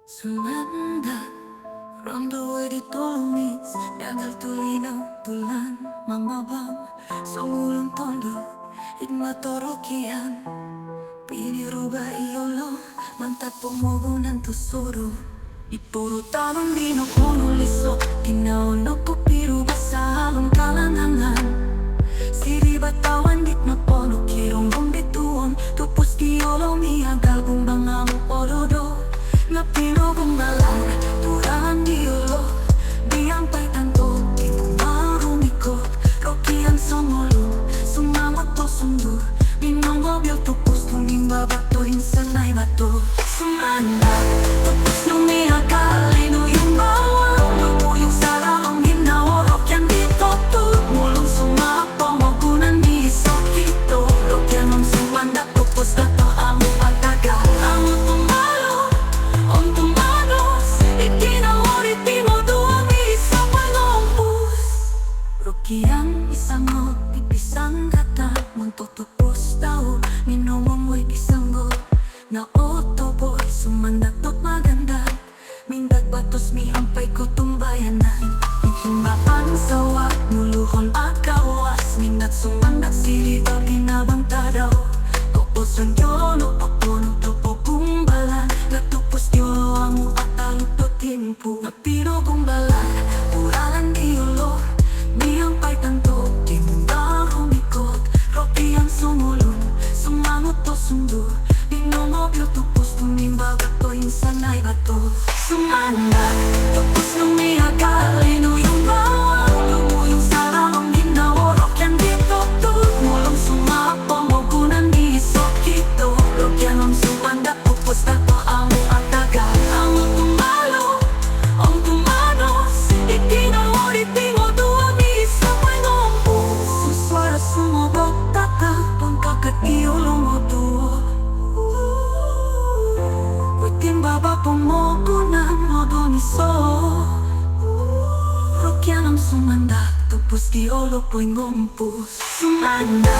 Sumanda Rondo di tulumis Dagal tulinaw tulan Mamabang Sumulong tondo Igmatorokian Piniruba iolo Mantat pumugunan tusuro Ipuro talong dino kunuliso Tinaonog pupiruba sa halong kalanangan Siri batawan dit mapono Kirong bumbituon Tupos kiolo miagal bumbang orodo Napiro bumalang Turangan diolo Diyang paitanto Di bumarumikot Rokian sumulong Sumamot to sundur Minongobyo tupos Tunging babato Insanay bato Sumanda Tupos lumihakal Inuyong bawang Lumuyong sarang Ginaworok yan dito to Mulong sumapo Magunan ni Isokito Rokian ang sumanda Tupos na to ang pagkaga Ang tumalo Om tumanos Itinawari timo Duwang isa panompus Rokian isangot Ipisang kata Muntutupos tao Minumong ipisangot Na otoboy Sumandatot maganda Mindag batos mihampay ko tumbayanan Ihimbaan sawa Muluhon akawas Mindat sumandat silita Binabang tadaw Tupos ang yolo Papuno tupo kumbalan Natupos yolo Amu atalog to timpo Napiro kumbalan Uralan diolo Mihampay tanto Timundang humikot Roki ang sumulong Sumangot to sundo Dinongobyo tupos Tumimbagat to insanay bato Sumanda Tupos lumihagal Inuyong bawang Lumuyong sarang Ginaworok yan dito to Mulong sumapo Mogunan ni Isokito Rokyan ang sumanda Tupos na to ang ataga Ang tumalo Ang tumanos Itinawari tingo Duwang isa panompus Suswara sumobok tata Pangkakat iulong mo duwa Baba pumugunan modo ni so Rokyan ang sumanda Tupos di olo po'y ngumpus Sumanda